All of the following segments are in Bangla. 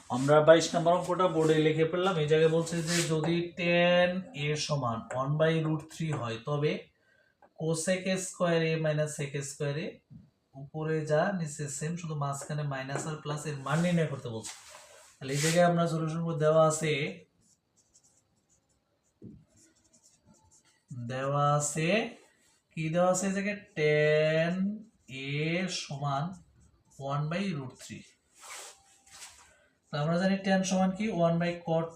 আমরা 22 নম্বর অঙ্কটা বোর্ডে লিখে ফেললাম। এই জায়গায় বলছে যে যদি tan a সমান 1/√3 হয় তবে cosec a square a minus sec a square a উপরে যা নিচে সেম, শুধু মাঝখানে মাইনাস আর প্লাস এর মান নির্ণয় করতে বলছে। তাহলে এই জায়গায় আমরা সলিউশন করে দেওয়া আছে কি দেওয়া আছে এই জায়গায় tan a সমান 1/√3। আমরা জানি tan সমান কি 1/cot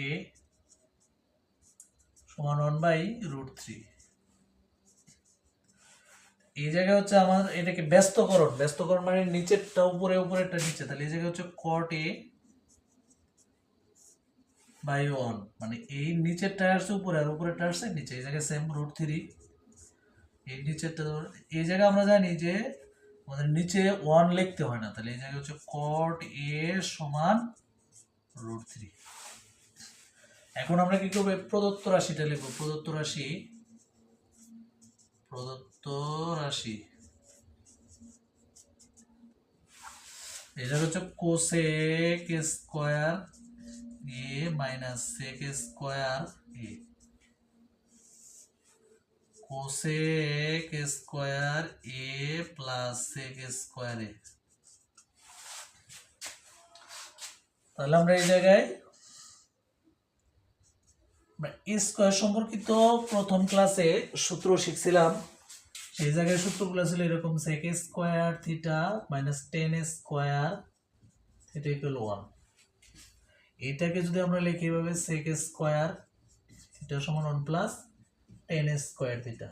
a সমান 1/√3। এই জায়গায় হচ্ছে আমার এটাকে ব্যস্তকরণ মানে নিচেরটা উপরে উপরেরটা নিচে, তাহলে এই জায়গায় হচ্ছে cot a বাই 1, মানে এই নিচেরটা আসছে উপরে আর উপরেরটা আসছে নিচে, এই জায়গায় সেম √3। এই নিচেরটা এই জায়গায় আমরা জানি যে আমাদের নিচে 1 লিখতে হয় না, তাহলে এই জায়গায় হচ্ছে cot a সমান √3। এখন আমরা কি করব, প্রদত্ত রাশিটা লিখব। প্রদত্ত রাশি এটা হচ্ছে cosec square a minus sec square a, cosec square a plus sec square a। তাহলে আমরা এই জায়গায় স্কয়ার সম্পর্কিত প্রথম ক্লাসে সূত্র শিখছিলাম। সেই জায়গায় সূত্রগুলো ছিল এরকম, sec square theta minus tan square theta equal 1। এটাকে যদি আমরা লিখি এভাবে sec স্কয়ার থিটা সমান 1 প্লাস tan স্কয়ার থিটা,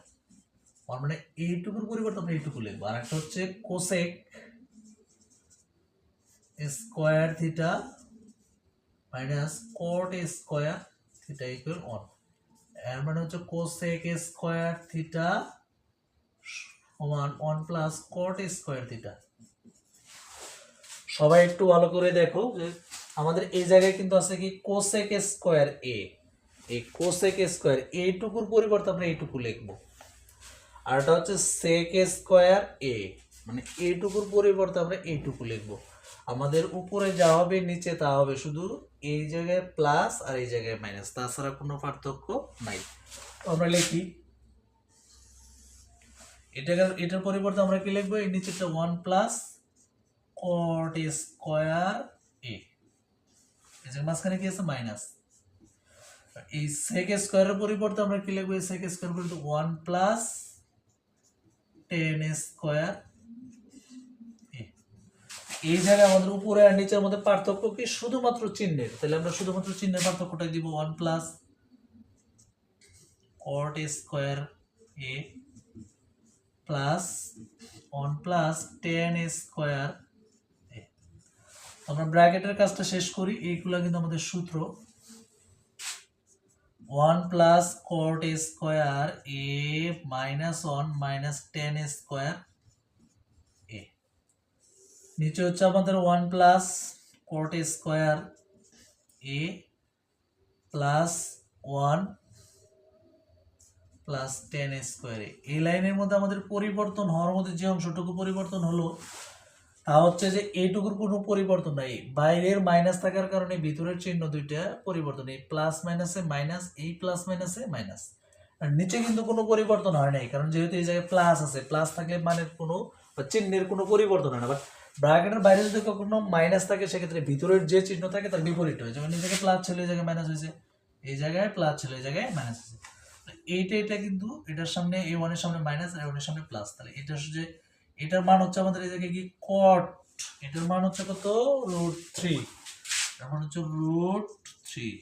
মানে এইটুকুর পরিবর্তে আমরা এইটুকু লিখবো। আর একটা হচ্ছে cosec square theta minus cot square theta equal 1। এর মানে হচ্ছে cosec স্কয়ার থিটা সমান 1 প্লাস cot স্কয়ার থিটা। সবাই একটু ভালো করে দেখো যে আমাদের এই জায়গায় কিন্তু আছে কি cosec স্কয়ার a, এই cosec স্কয়ার এইটুকুর পরিবর্তে আমরা এইটুকু লিখবো। আর এটা হচ্ছে sec স্কয়ার a, মানে এইটুকুর পরিবর্তে আমরা এইটুকু লিখবো। আমাদের উপরে যা হবে নিচে তা হবে, শুধু এই জায়গায় প্লাস আর এই জায়গায় মাইনাস, তাছাড়া কোনো পার্থক্য নাই। তো আমরা লিখি এটার পরিবর্তে আমরা কি লিখবো, এই নিচেরটা 1 প্লাস cot স্কয়ার a, এই যে মাঝখানে কি আছে মাইনাস। এই sec স্কয়ারের পরিবর্তে আমরা কি লিখবো, এই sec স্কয়ার পরিবর্তে 1 প্লাস tan স্কয়ার a। এই জায়গায় আমাদের উপরে আর নিচের মধ্যে পার্থক্য কি, শুধুমাত্র চিহ্নের। তাহলে আমরা শুধুমাত্র চিহ্নের পার্থক্যটা দিব 1 plus cot square a plus 1 plus tan square a। আমরা ব্র্যাকেটের কাজটা শেষ করি, এইগুলা কিন্তু আমাদের সূত্র। 1 plus cot square a minus 1 minus tan square a, নিচে হচ্ছে আমাদের 1 plus cot square a plus 1 plus tan square a। এই লাইনের মধ্যে আমাদের পরিবর্তন হওয়ার মধ্যে যে অংশটুকু পরিবর্তন হলো তা হচ্ছে যে এইটুকুর কোনো পরিবর্তন নাই, বাইরের মাইনাস থাকার কারণে ভিতরের চিহ্ন দুইটা পরিবর্তন, এই প্লাস মাইনাসে মাইনাস, এই প্লাস মাইনাসে মাইনাস। আর নিচে কিন্তু কোনো পরিবর্তন হয় নাই, কারণ যেহেতু এই জায়গায় প্লাস আছে, প্লাস থাকলে মানের কোনো বা চিহ্নের কোনো পরিবর্তন হয় না। বাট ব্র্যাকেটের বাইরে যদি কখনো মাইনাস থাকে সেক্ষেত্রে ভিতরের যে চিহ্ন থাকে তার বিপরীত হয়, যেমন এই জায়গায় প্লাস ছিল এই জায়গায় মাইনাস হয়েছে, এই জায়গায় প্লাস ছিল এই জায়গায় মাইনাস হয়েছে। এটা কিন্তু এটার সামনে a1 এর সামনে মাইনাস আর a1 এর সামনে প্লাস, তাহলে এটা হচ্ছে এটার মান হচ্ছে আমাদের এই জায়গায় কি cot, এটার মান হচ্ছে কত √3, এর মান হচ্ছে √3,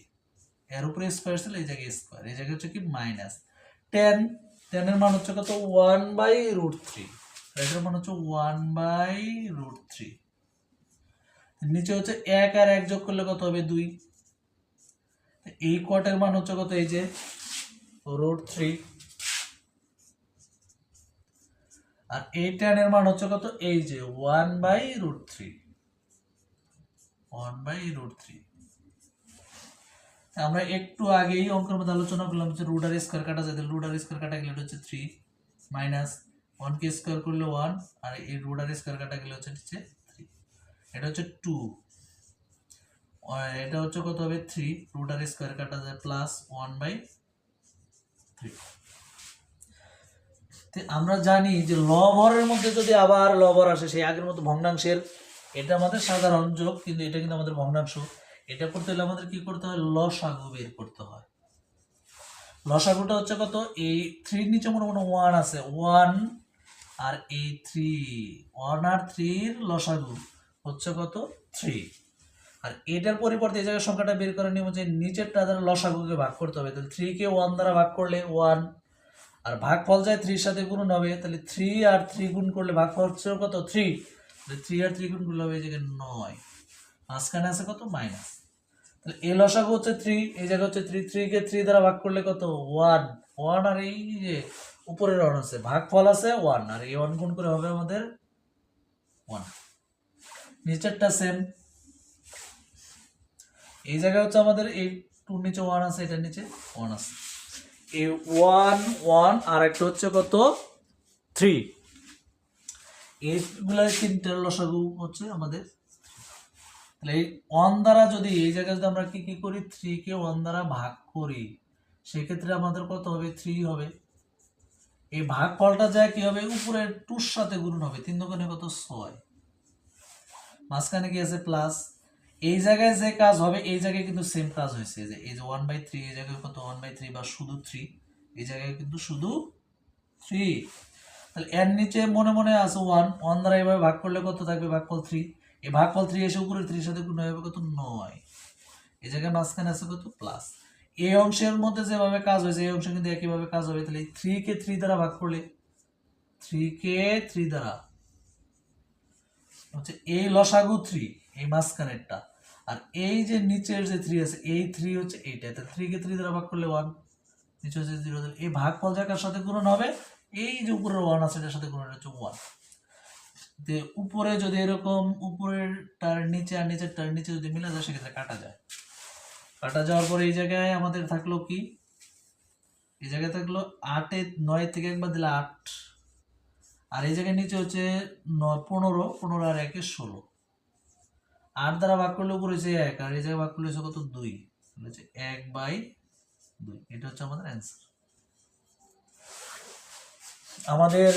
এর উপরে স্কয়ার ছিল এই জায়গায় স্কয়ার, এই জায়গায় হচ্ছে কি মাইনাস। tan এর মান হচ্ছে কত 1/√3, এটার মান হচ্ছে 1/√3। নিচে হচ্ছে 1 আর 1 যোগ করলে কত হবে 2, এই cot এর মান হচ্ছে কত এই যে √3, আর এই tan এর মান হচ্ছে কত এই যে 1/√3, 1/√3। আমরা একটু আগেই অঙ্কের মধ্যে আলোচনা করলাম যে রুট আর স্কয়ার কাটা যায়, রুট আর স্কয়ার কাটা গেলে হচ্ছে 3 মাইনাস 1 কে স্কয়ার করলে 1 আর এই রুট আর স্কয়ার কাটা গেলে হচ্ছে 3, এটা হচ্ছে 2 এটা হচ্ছে কত হবে 3, রুট আর স্কয়ার কাটা যায় প্লাস 1/3। আমরা জানি যে লবরের মধ্যে যদি আবার লবর আসে সেই আগের মতো ভগ্নাংশের, এটা আমাদের সাধারণ যোগ, কিন্তু এটা কিন্তু আমাদের ভগ্নাংশ। এটা করতে হলে আমাদের কি করতে হয়, লসাগু বের করতে হয়। লসাগুটা হচ্ছে কত, এই 3 নিচে মনে মনে 1 আছে, 1 আর এই 3, 1 আর 3 এর লসাগু হচ্ছে কত 3। আর এটার পরিবর্তে এই জায়গায় সংখ্যাটা বের করে নিব যে নিচেরটা দ্বারা লসাগুকে ভাগ করতে হবে। তাহলে 3 কে 1 দ্বারা ভাগ করলে 1, আর ভাগফল যায় 3 এর সাথে গুণন হবে, তাহলে 3 আর 3 গুণ করলে ভাগফল হচ্ছে কত 3, তাহলে 3 আর 3 গুণ করলে হবে এই জায়গায় 9, মাঝখানে আছে কত মাইনাস। তাহলে এই লসাগু হচ্ছে 3, এই জায়গা হচ্ছে 3, 3 কে 3 দ্বারা ভাগ করলে কত 1, 1 আর এই যে উপরের 1 আছে, ভাগফল আছে 1, আর এই 1 গুণ করে হবে আমাদের 1। নিচেরটা সেম, এই জায়গায় হচ্ছে আমাদের এই 2 নিচে 1 আছে, এটার নিচে 1 আছে, এই 1 1 আর একটা হচ্ছে কত 3, এইগুলা তিনটার লসাগু হচ্ছে আমাদের। তাহলে এই 1 দ্বারা যদি এই জায়গায় যদি আমরা কি কি করি, 3 কে 1 দ্বারা ভাগ করি, সেক্ষেত্রে আমাদের কত হবে 3 হবে। এই ভাগফলটা যায় কি হবে, উপরের 2 এর সাথে গুণন হবে, 3 দোকানে কত 6, মাঝখানে কি আছে প্লাস। এই জায়গায় যে কাজ হবে এই জায়গায় কিন্তু সেম কাজ হয়েছে, যে এই যে 1/3 এই জায়গায় কত 1/3 বা শুধু 3, এই জায়গায় কিন্তু শুধু 3। তাহলে এর নিচে মনে মনে আছে 1, 1 দ্বারা এভাবে ভাগ করলে কত থাকবে, ভাগফল 3, এই ভাগফল 3 এসে উপরে 3 এর সাথে গুণ হবে কত 9, এই জায়গায় মাঝখানে আছে কত প্লাস। এই অংশের মধ্যে যেভাবে কাজ হয়েছে এই অংশে কিন্তু একইভাবে কাজ হবে। তাহলে 3 কে 3 দ্বারা ভাগ করলে, 3 কে 3 দ্বারা হচ্ছে এই লসাগু 3, এই মাঝখানেরটা, আর এই যে নিচের যে 3 আছে এই 3 হচ্ছে এইটা, তাহলে 3 কে 3 দ্বারা ভাগ করলে 1, নিচে হচ্ছে 0, তাহলে এই ভাগফল যাকার সাথে গুণন হবে, এই যে উপরের 1 আছে এটার সাথে গুণন হচ্ছে 1। যে উপরে যদি এরকম উপরেরটার নিচে আর নিচেরটার নিচে যদি মিলে যায় সেক্ষেত্রে কাটা যায়। কাটা যাওয়ার পরে এই জায়গায় আমাদের থাকলো কি, এই জায়গায় থাকলো 8 এ 9 থেকে একবার দিলে 8, আর এই জায়গায় নিচে হচ্ছে 15, 15 আর 1 এ 16, 8 দ্বারা ভাগ করলে উপরে হচ্ছে 1, আর এই জায়গায় ভাগ করলে হচ্ছে কত 2, হচ্ছে 1/2। এটা হচ্ছে আমাদের অ্যান্সার। আমাদের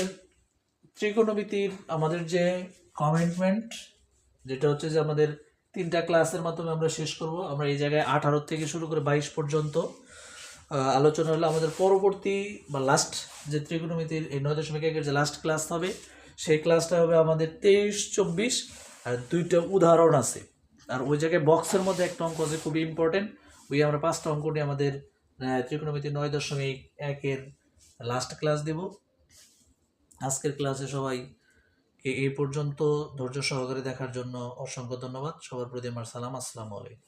ত্রিকোণমিতির আমাদের যে কমিটমেন্ট, যেটা হচ্ছে যে আমাদের 3টা ক্লাসের মাধ্যমে আমরা শেষ করব। আমরা এই জায়গায় 18 থেকে শুরু করে 22 পর্যন্ত আলোচনা হলো। আমাদের পরবর্তী বা লাস্ট যে ত্রিকোণমিতির এই 9.1-এর যে লাস্ট ক্লাস হবে সেই ক্লাসটা হবে আমাদের 23, 24, আর 2টা উদাহরণ আছে। আর ওই জায়গায় বক্সের মধ্যে একটা অঙ্ক আছে খুবই ইম্পর্টেন্ট, ওই আমরা 5টা অঙ্ক নিয়ে আমাদের ত্রিকোণমিতি 9.1-এর লাস্ট ক্লাস দেব। আজকের ক্লাসে সবাইকে এই পর্যন্ত ধৈর্য সহকারে দেখার জন্য অসংখ্য ধন্যবাদ। সবার প্রতি আমার সালাম, আসসালামু আলাইকুম।